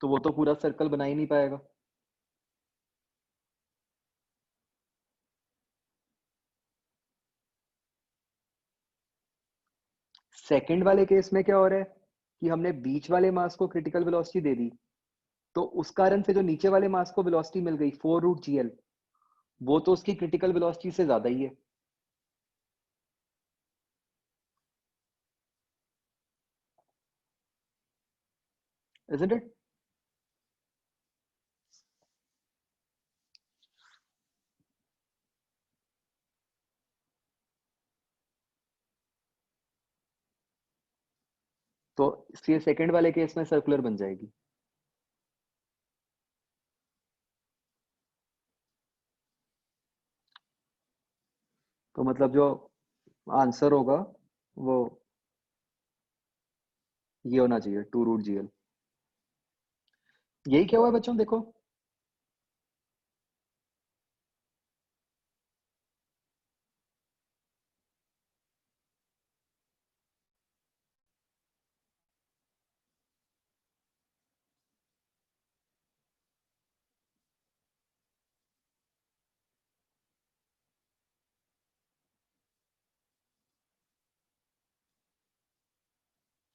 तो वो तो पूरा सर्कल बना ही नहीं पाएगा। सेकंड वाले केस में क्या हो रहा है कि हमने बीच वाले मास को क्रिटिकल वेलोसिटी दे दी, तो उस कारण से जो नीचे वाले मास को वेलोसिटी मिल गई 4√GL, वो तो उसकी क्रिटिकल वेलोसिटी से ज्यादा ही है, इजंट इट। तो इसलिए सेकंड वाले केस में सर्कुलर बन जाएगी। तो मतलब जो आंसर होगा वो ये होना चाहिए, 2√GL। यही क्या हुआ बच्चों, देखो।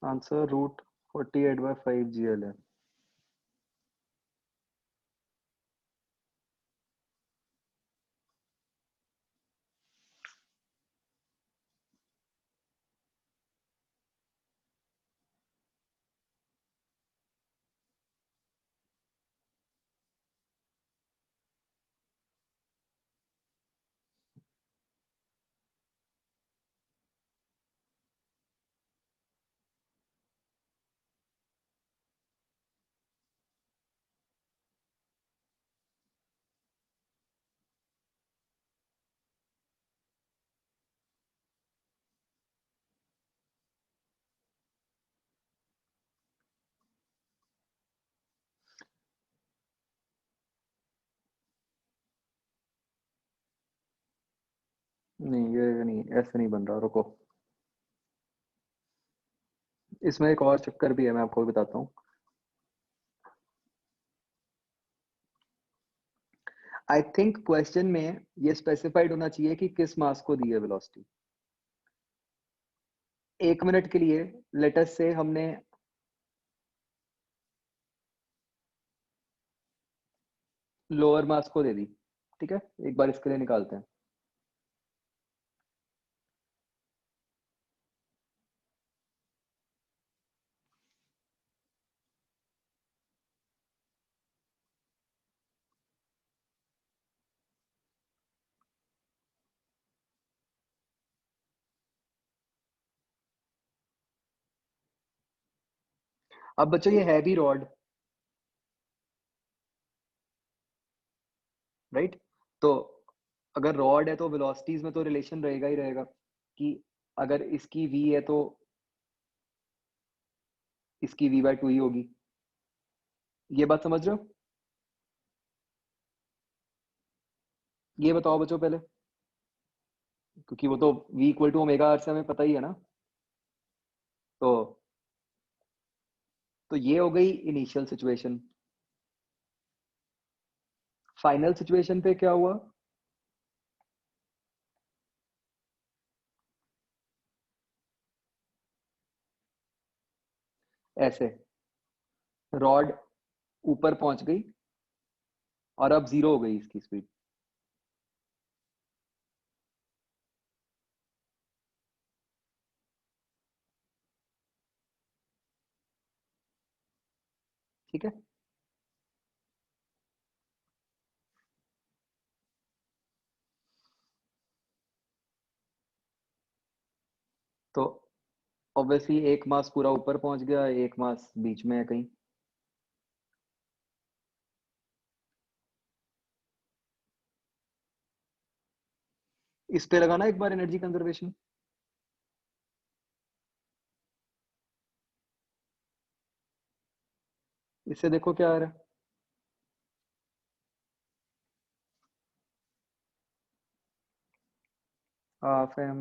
आंसर √48/5 GL है। नहीं, ये नहीं, ऐसे नहीं बन रहा, रुको। इसमें एक और चक्कर भी है, मैं आपको बताता हूँ। आई थिंक क्वेश्चन में ये स्पेसिफाइड होना चाहिए कि किस मास को दी है वेलोसिटी। 1 मिनट के लिए लेटस से हमने लोअर मास को दे दी, ठीक है, एक बार इसके लिए निकालते हैं। अब बच्चों ये है भी रॉड, राइट? तो अगर रॉड है तो वेलोसिटीज में तो रिलेशन रहेगा ही रहेगा, कि अगर इसकी v है तो इसकी v/2 ही होगी। ये बात समझ रहे हो? ये बताओ बच्चों पहले, क्योंकि वो तो v=ω से हमें पता ही है ना। तो ये हो गई इनिशियल सिचुएशन। फाइनल सिचुएशन पे क्या हुआ? ऐसे रॉड ऊपर पहुंच गई और अब 0 हो गई इसकी स्पीड। ठीक है, तो ऑब्वियसली एक मास पूरा ऊपर पहुंच गया, एक मास बीच में है कहीं। इस पे लगाना एक बार एनर्जी कंजर्वेशन। इससे देखो क्या आ रहा है। Half M.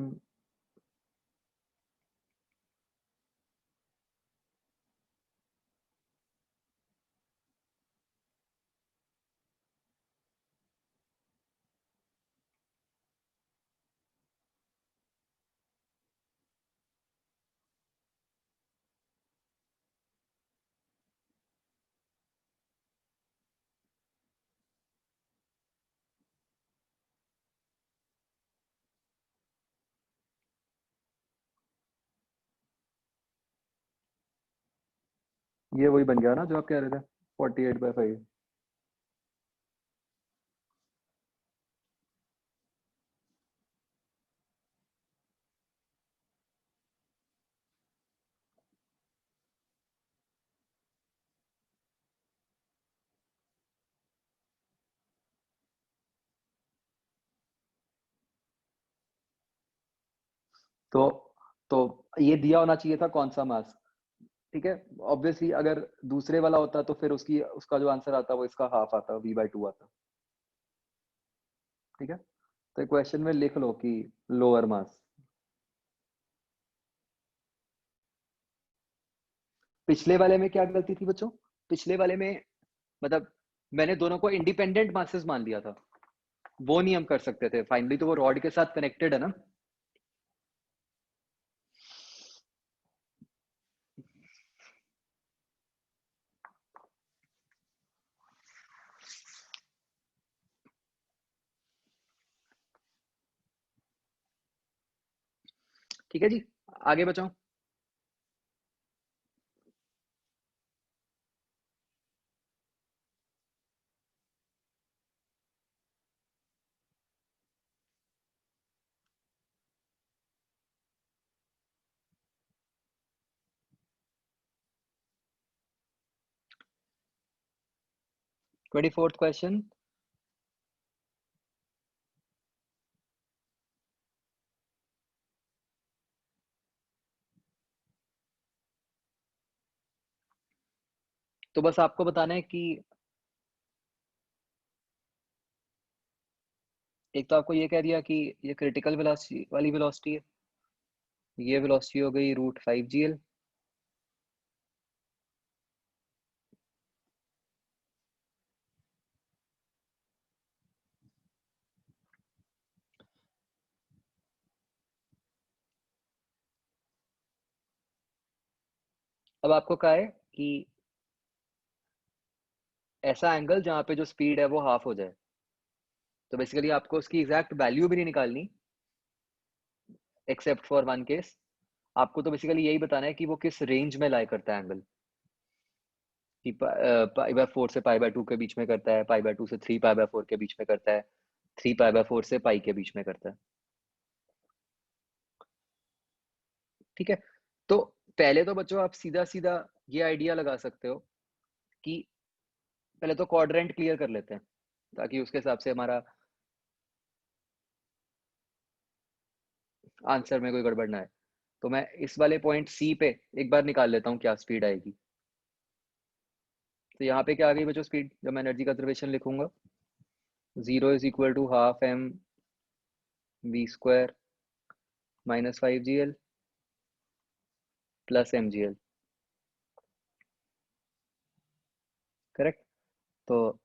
ये वही बन गया ना जो आप कह रहे थे, 48/5। तो ये दिया होना चाहिए था कौन सा मास, ठीक है। ऑब्वियसली अगर दूसरे वाला होता तो फिर उसका जो आंसर आता वो इसका हाफ आता, v/2 आता। ठीक है, तो क्वेश्चन में लिख लो कि लोअर मास। पिछले वाले में क्या गलती थी बच्चों? पिछले वाले में मतलब मैंने दोनों को इंडिपेंडेंट मासेस मान लिया था, वो नहीं हम कर सकते थे, फाइनली तो वो रॉड के साथ कनेक्टेड है ना। ठीक है जी, आगे बचाओ। 24th question. तो बस आपको बताना है कि एक तो आपको ये कह दिया कि ये क्रिटिकल वेलोसिटी वाली वेलोसिटी है, ये वेलोसिटी हो गई √5 GL। अब आपको कहा है कि ऐसा एंगल जहाँ पे जो स्पीड है वो हाफ हो जाए। तो बेसिकली आपको उसकी एग्जैक्ट वैल्यू भी नहीं निकालनी, एक्सेप्ट फॉर वन केस। आपको तो बेसिकली यही बताना है कि वो किस रेंज में लाई करता है एंगल, कि π/4 से π/2 के बीच में करता है, π/2 से 3π/4 के बीच में करता है, 3π/4 से पाई के बीच में करता है। ठीक है, तो पहले तो बच्चों आप सीधा सीधा ये आइडिया लगा सकते हो कि पहले तो क्वाड्रेंट क्लियर कर लेते हैं, ताकि उसके हिसाब से हमारा आंसर में कोई गड़बड़ ना आए। तो मैं इस वाले पॉइंट सी पे एक बार निकाल लेता हूँ क्या स्पीड आएगी। तो यहाँ पे क्या आ गई बच्चों स्पीड, जब मैं एनर्जी कंजर्वेशन लिखूंगा, 0 is equal to ½ mv² -5 GL + mgl। Correct. तो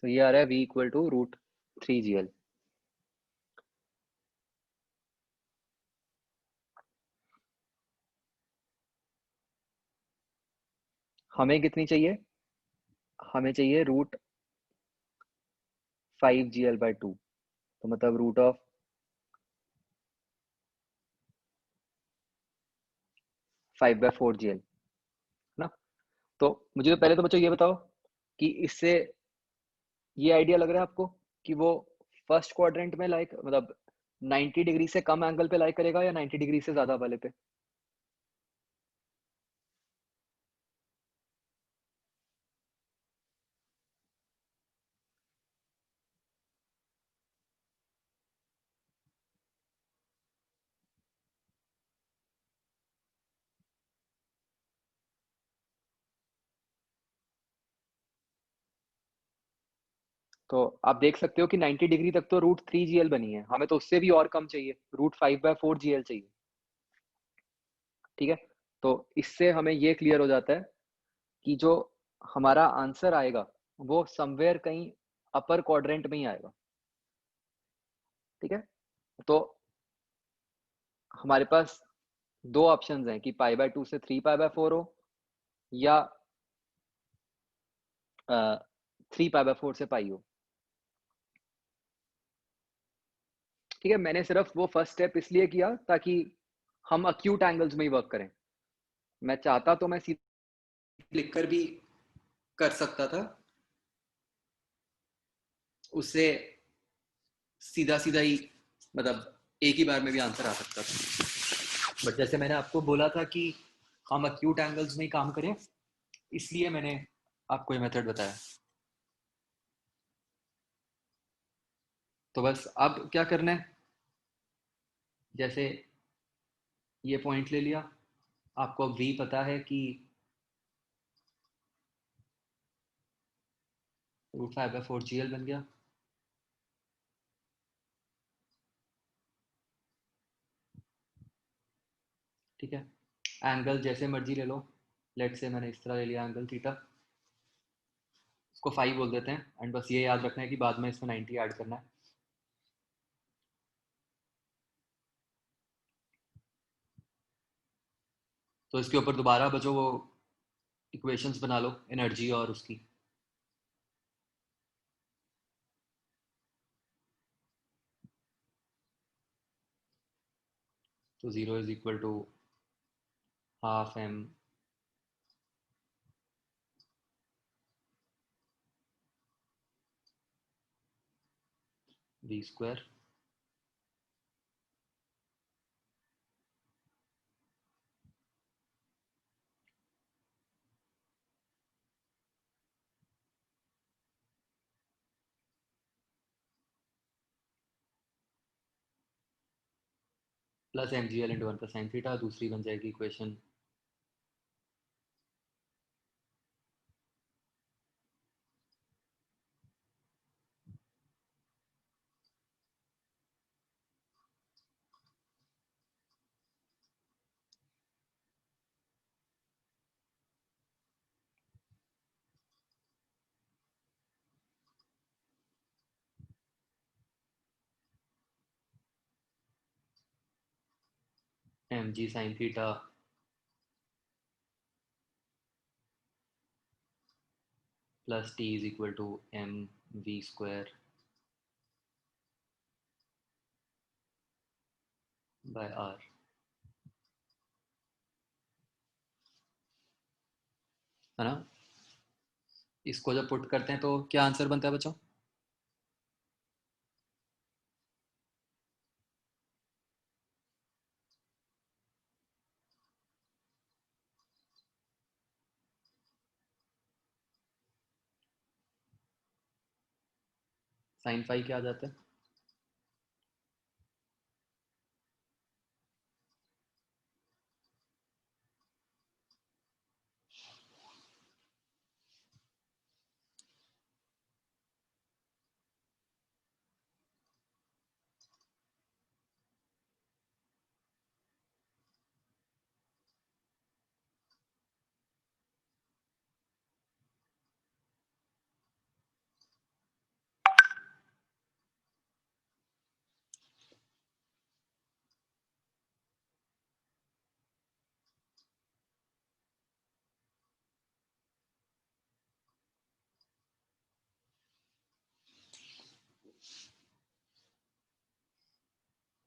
ये आ रहा है v इक्वल टू √3 GL। हमें कितनी चाहिए, हमें चाहिए √5 GL/2, तो मतलब √5/4 GL ना। तो मुझे तो पहले तो बच्चों ये बताओ कि इससे ये आइडिया लग रहा है आपको कि वो फर्स्ट क्वाड्रेंट में लाइक मतलब 90 डिग्री से कम एंगल पे लाइक करेगा या 90 डिग्री से ज्यादा वाले पे। तो आप देख सकते हो कि 90 डिग्री तक तो √3 GL बनी है, हमें तो उससे भी और कम चाहिए, √5/4 GL चाहिए। ठीक है, तो इससे हमें ये क्लियर हो जाता है कि जो हमारा आंसर आएगा वो समवेयर कहीं अपर क्वाड्रेंट में ही आएगा। ठीक है, तो हमारे पास दो ऑप्शंस हैं कि π/2 से 3π/4 हो या 3π/4 से पाई हो। ठीक है, मैंने सिर्फ वो फर्स्ट स्टेप इसलिए किया ताकि हम अक्यूट एंगल्स में ही वर्क करें। मैं चाहता तो मैं सीधे लिख कर भी कर सकता था, उससे सीधा सीधा ही मतलब एक ही बार में भी आंसर आ सकता था। बट जैसे मैंने आपको बोला था कि हम अक्यूट एंगल्स में ही काम करें, इसलिए मैंने आपको ये मेथड बताया। तो बस अब क्या करना है, जैसे ये पॉइंट ले लिया, आपको अब v पता है कि √5/4 GL बन गया। ठीक है, एंगल जैसे मर्जी ले लो, लेट से मैंने इस तरह ले लिया एंगल थीटा, इसको 5 बोल देते हैं। एंड बस ये याद रखना है कि बाद में इसमें 90 ऐड करना है। तो इसके ऊपर दोबारा बचो वो इक्वेशंस बना लो एनर्जी और उसकी। तो 0 is equal to ½ mv²। Plus M G L into one plus sine theta, दूसरी बन जाएगी equation M G sine theta plus T is equal to M V square by R, है ना। इसको जब पुट करते हैं तो क्या आंसर बनता है बच्चों? साइन फाई क्या आ जाता है?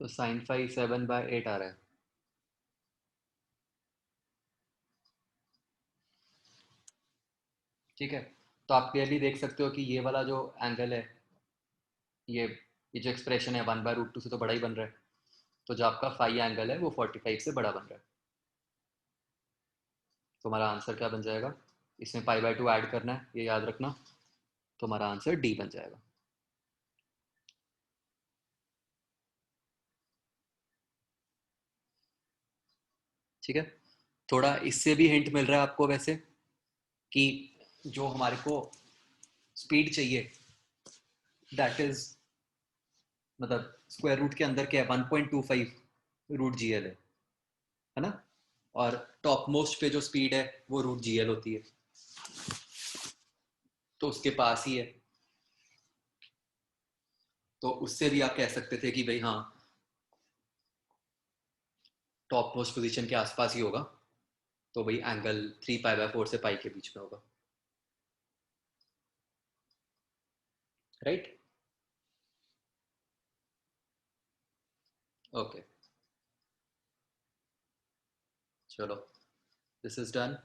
तो साइन फाई 7/8 आ रहा है। ठीक है, तो आप क्लियरली देख सकते हो कि ये वाला जो एंगल है, ये ये जो एक्सप्रेशन है 1/√2 से तो बड़ा ही बन रहा है। तो जो आपका फाई एंगल है वो 45 से बड़ा बन रहा है। तो हमारा आंसर क्या बन जाएगा? इसमें पाई/2 ऐड करना है, ये याद रखना। तो हमारा आंसर डी बन जाएगा। ठीक है, थोड़ा इससे भी हिंट मिल रहा है आपको वैसे, कि जो हमारे को स्पीड चाहिए, दैट इज, मतलब स्क्वायर रूट के अंदर क्या है, 1.25 √GL है ना। और टॉप मोस्ट पे जो स्पीड है वो √GL होती है, तो उसके पास ही है। तो उससे भी आप कह सकते थे कि भाई हाँ, टॉप मोस्ट पोजीशन के आसपास ही होगा। तो भाई एंगल 3π/4 से पाई के बीच में होगा। राइट। ओके, चलो, this is done.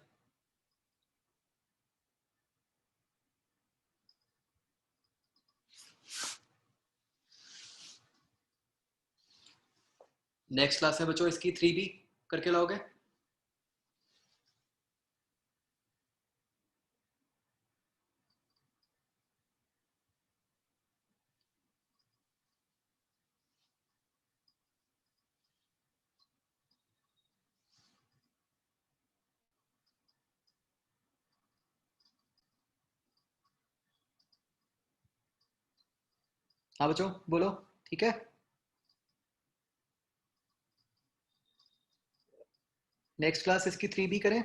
Next class में बच्चों इसकी 3B करके लाओगे। हाँ बच्चों बोलो। ठीक है, नेक्स्ट क्लास इसकी 3B करें।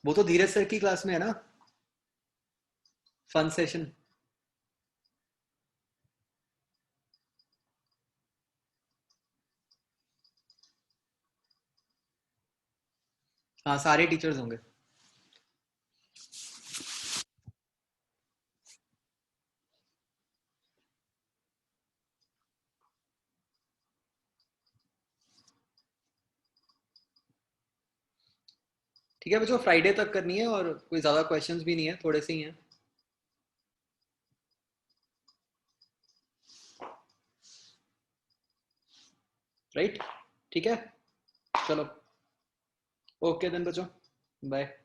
वो तो धीरज सर की क्लास में है ना, फन सेशन। हाँ, सारे टीचर्स होंगे। ठीक है बच्चों, फ्राइडे तक करनी है, और कोई ज़्यादा क्वेश्चंस भी नहीं है, थोड़े से ही हैं। राइट, ठीक है, चलो, ओके देन बच्चों। बाय।